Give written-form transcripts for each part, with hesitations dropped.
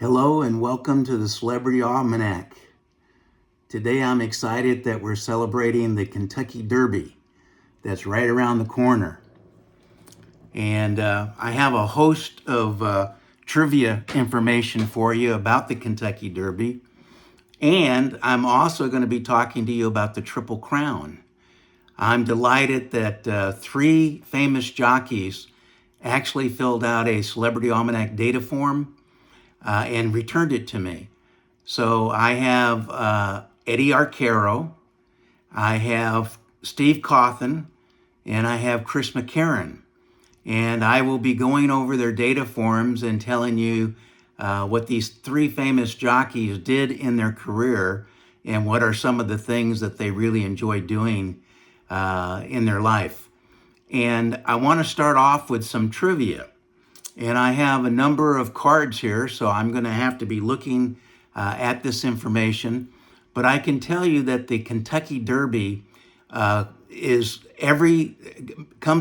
Hello and welcome to the Celebrity Almanac. Today I'm excited that we're celebrating the Kentucky Derby that's right around the corner. And I have a host of trivia information for you about the Kentucky Derby. And I'm also going to be talking to you about the Triple Crown. I'm delighted that three famous jockeys actually filled out a Celebrity Almanac data form and returned it to me. So I have Eddie Arcaro, I have Steve Cauthen, and I have Chris McCarron. And I will be going over their data forms and telling you what these three famous jockeys did in their career and what are some of the things that they really enjoy doing in their life. And I want to start off with some trivia. And I have a number of cards here, so I'm going to have to be looking at this information. But I can tell you that the Kentucky Derby comes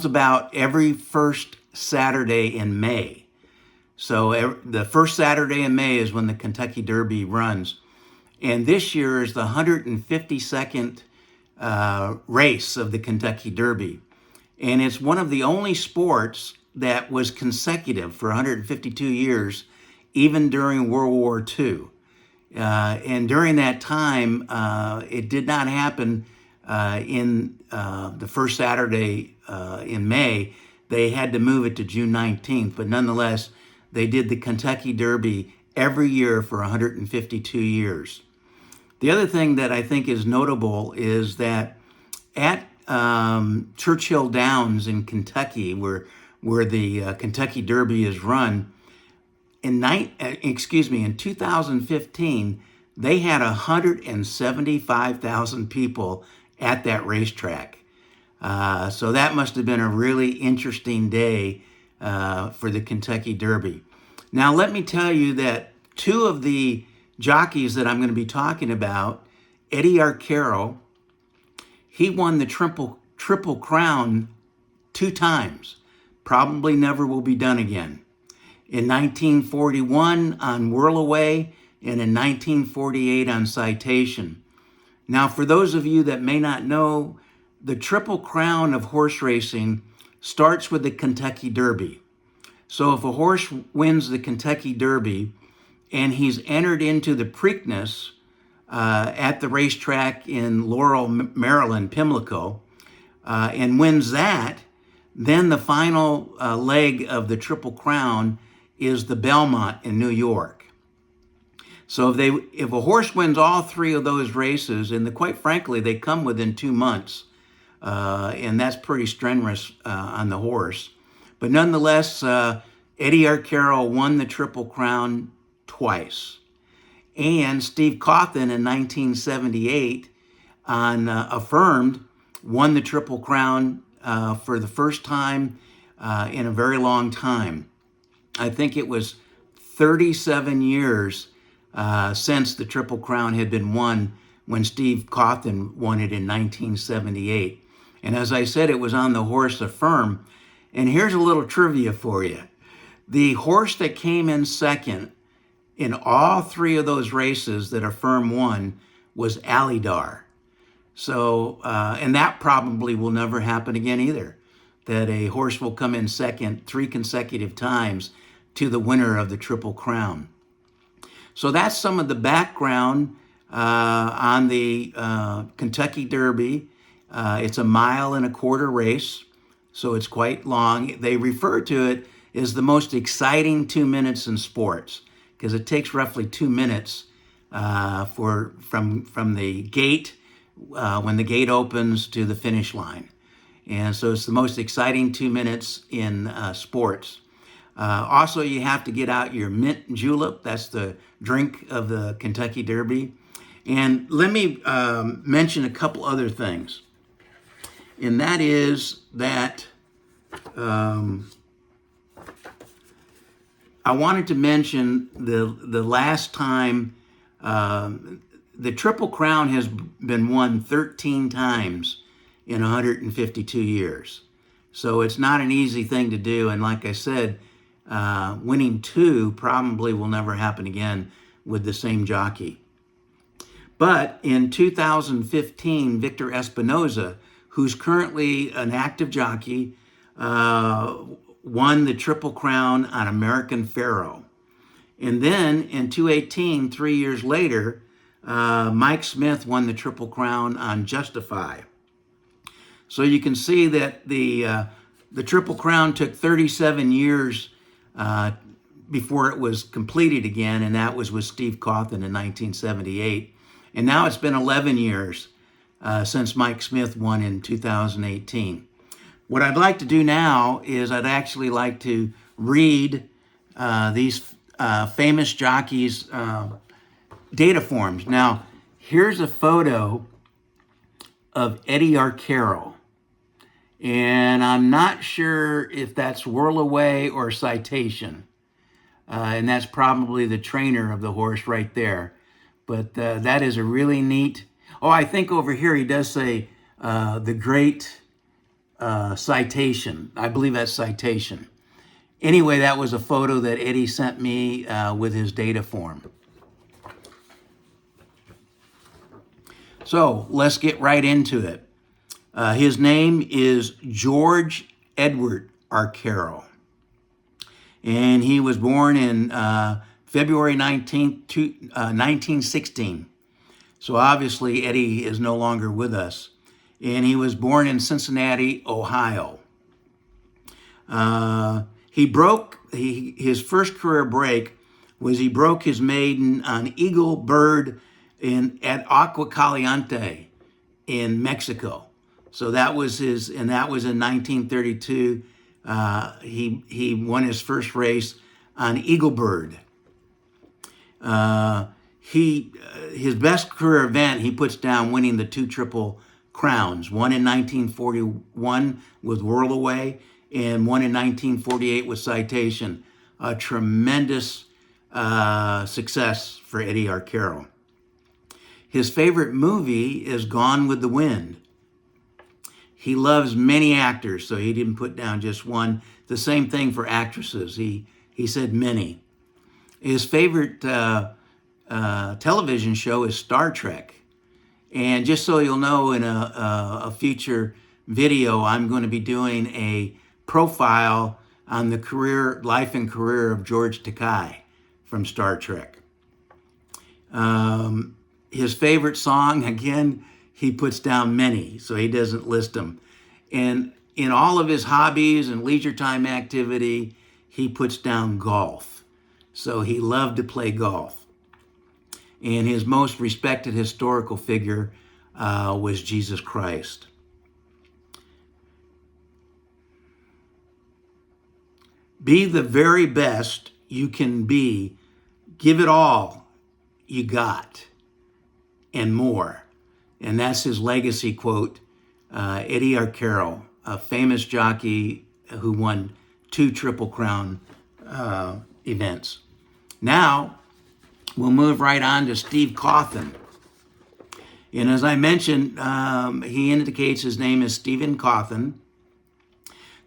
about every first Saturday in May. So the first Saturday in May is when the Kentucky Derby runs. And this year is the 152nd race of the Kentucky Derby. And it's one of the only sports that was consecutive for 152 years, even during World War II. And during that time, it did not happen in the first Saturday in May. They had to move it to June 19th, but nonetheless, they did the Kentucky Derby every year for 152 years. The other thing that I think is notable is that at Churchill Downs in Kentucky, where the Kentucky Derby is run, in 2015, they had 175,000 people at that racetrack. So that must have been a really interesting day for the Kentucky Derby. Now, let me tell you that two of the jockeys that I'm going to be talking about, Eddie Arcaro, he won the Triple Crown 2 times. Probably never will be done again. In 1941 on Whirlaway and in 1948 on Citation. Now, for those of you that may not know, the Triple Crown of horse racing starts with the Kentucky Derby. So if a horse wins the Kentucky Derby and he's entered into the Preakness at the racetrack in Laurel, Maryland, Pimlico, and wins that, then the final leg of the Triple Crown is the Belmont in New York. So if a horse wins all 3 of those races, and quite frankly, they come within 2 months, and that's pretty strenuous on the horse. But nonetheless, Eddie Arcaro won the Triple Crown twice. And Steve Cauthen in 1978 on Affirmed won the Triple Crown for the first time in a very long time. I think it was 37 years since the Triple Crown had been won when Steve Cauthen won it in 1978. And as I said, it was on the horse Affirm. And here's a little trivia for you. The horse that came in second in all 3 of those races that Affirm won was Alydar. So, and that probably will never happen again either, that a horse will come in second 3 consecutive times to the winner of the Triple Crown. So that's some of the background on the Kentucky Derby. It's a 1.25 mile race, so it's quite long. They refer to it as the most exciting 2 minutes in sports because it takes roughly 2 minutes from the gate, when the gate opens, to the finish line. And so it's the most exciting 2 minutes in sports. Also, you have to get out your mint julep. That's the drink of the Kentucky Derby. And let me mention a couple other things. And that is that I wanted to mention the last time the Triple Crown has been won 13 times in 152 years. So it's not an easy thing to do. And like I said, winning 2 probably will never happen again with the same jockey. But in 2015, Victor Espinoza, who's currently an active jockey, won the Triple Crown on American Pharoah. And then in 2018, 3 years later, Mike Smith won the Triple Crown on Justify. So you can see that the Triple Crown took 37 years before it was completed again, and that was with Steve Cauthen in 1978. And now it's been 11 years since Mike Smith won in 2018. What I'd like to do now is I'd actually like to read these famous jockeys' data forms. Now, here's a photo of Eddie Arcaro. And I'm not sure if that's Whirl Away or Citation. And that's probably the trainer of the horse right there. But that is a really neat... Oh, I think over here he does say the great Citation. I believe that's Citation. Anyway, that was a photo that Eddie sent me with his data form. So let's get right into it. His name is George Edward Arcaro. And he was born in February 19th, 1916. So obviously Eddie is no longer with us. And he was born in Cincinnati, Ohio. His first career break was he broke his maiden on Eagle Bird at Agua Caliente in Mexico. So that was and that was in 1932. He won his first race on Eagle Bird. His best career event, he puts down winning the 2 Triple Crowns. One in 1941 with Whirl Away, and one in 1948 with Citation. A tremendous success for Eddie Arcaro. His favorite movie is Gone with the Wind. He loves many actors, so he didn't put down just one. The same thing for actresses. He said many. His favorite television show is Star Trek. And just so you'll know, in a future video, I'm going to be doing a profile on the life and career of George Takei from Star Trek. His favorite song, again, he puts down many, so he doesn't list them. And in all of his hobbies and leisure time activity, he puts down golf. So he loved to play golf. And his most respected historical figure was Jesus Christ. Be the very best you can be. Give it all you got and more. And that's his legacy quote. Eddie Arcaro, a famous jockey who won 2 Triple Crown events. Now, we'll move right on to Steve Cauthen. And as I mentioned, he indicates his name is Stephen Cauthen.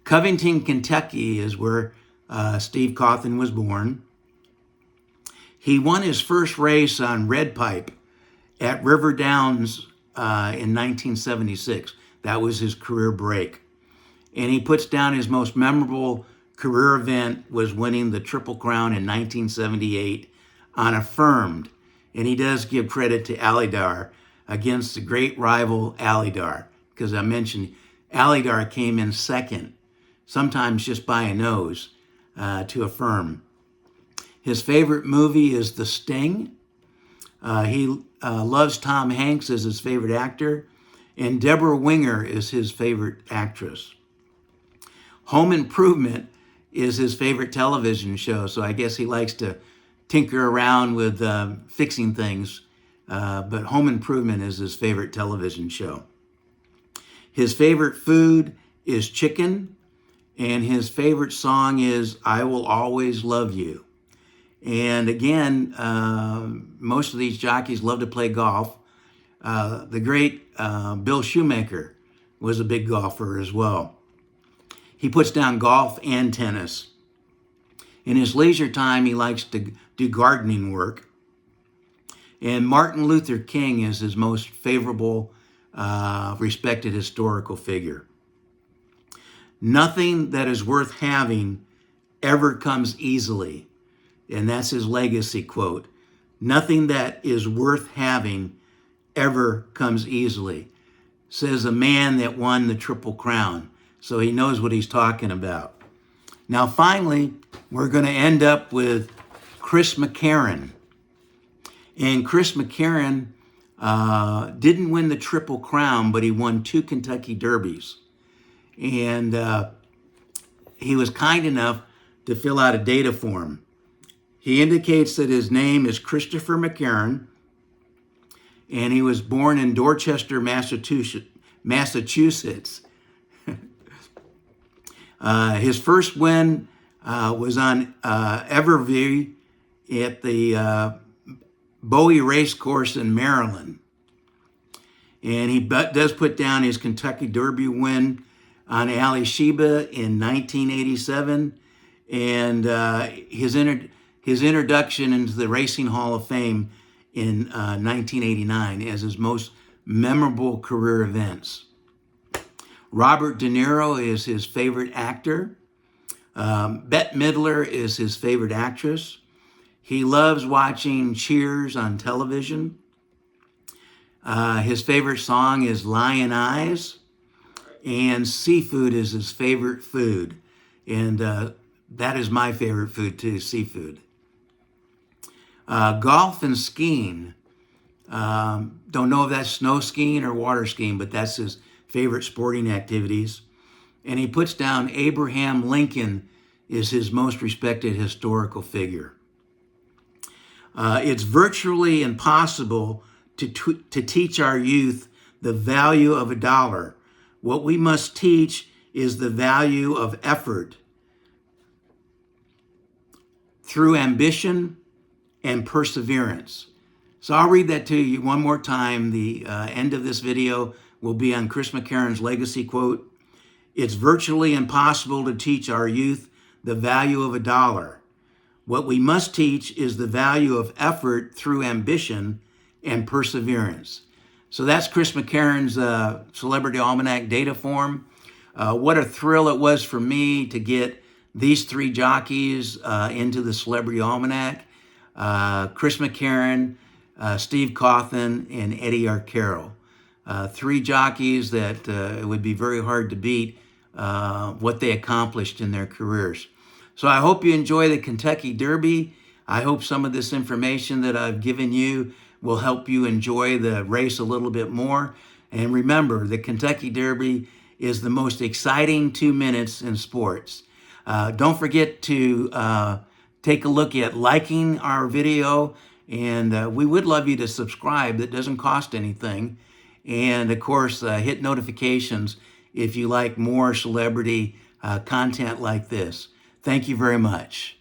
Covington, Kentucky is where Steve Cauthen was born. He won his first race on Red Pipe at River Downs in 1976. That was his career break. And he puts down his most memorable career event was winning the Triple Crown in 1978 on Affirmed. And he does give credit to Alydar against the great rival Alydar, because I mentioned Alydar came in second, sometimes just by a nose, to Affirm. His favorite movie is The Sting. He loves Tom Hanks as his favorite actor, and Deborah Winger is his favorite actress. Home Improvement is his favorite television show, so I guess he likes to tinker around with fixing things, but Home Improvement is his favorite television show. His favorite food is chicken, and his favorite song is I Will Always Love You. And again, most of these jockeys love to play golf. The great Bill Shoemaker was a big golfer as well. He puts down golf and tennis. In his leisure time, he likes to do gardening work. And Martin Luther King is his most favorable, respected historical figure. Nothing that is worth having ever comes easily. And that's his legacy quote. Nothing that is worth having ever comes easily, says a man that won the Triple Crown. So he knows what he's talking about. Now, finally, we're going to end up with Chris McCarron. And Chris McCarron didn't win the Triple Crown, but he won 2 Kentucky Derbies. And he was kind enough to fill out a data form. He indicates that his name is Christopher McCarron, and he was born in Dorchester, Massachusetts. His first win was on Everview at the Bowie Racecourse in Maryland. And he does put down his Kentucky Derby win on Ali Sheba in 1987, and his introduction into the Racing Hall of Fame in 1989 as his most memorable career events. Robert De Niro is his favorite actor. Bette Midler is his favorite actress. He loves watching Cheers on television. His favorite song is Lion Eyes, and seafood is his favorite food. And that is my favorite food too, seafood. Golf and skiing. Don't know if that's snow skiing or water skiing, but that's his favorite sporting activities. And he puts down Abraham Lincoln is his most respected historical figure. It's virtually impossible to teach our youth the value of $1. What we must teach is the value of effort through ambition and perseverance. So I'll read that to you one more time. The end of this video will be on Chris McCarron's legacy quote. It's virtually impossible to teach our youth the value of $1. What we must teach is the value of effort through ambition and perseverance. So that's Chris McCarron's Celebrity Almanac data form. What a thrill it was for me to get these 3 jockeys into the Celebrity Almanac. Chris McCarron, Steve Cauthen, and Eddie Arcaro. 3 jockeys that it would be very hard to beat what they accomplished in their careers. So I hope you enjoy the Kentucky Derby. I hope some of this information that I've given you will help you enjoy the race a little bit more. And remember, the Kentucky Derby is the most exciting 2 minutes in sports. Don't forget to take a look at liking our video, and we would love you to subscribe. That doesn't cost anything. And of course, hit notifications if you like more celebrity content like this. Thank you very much.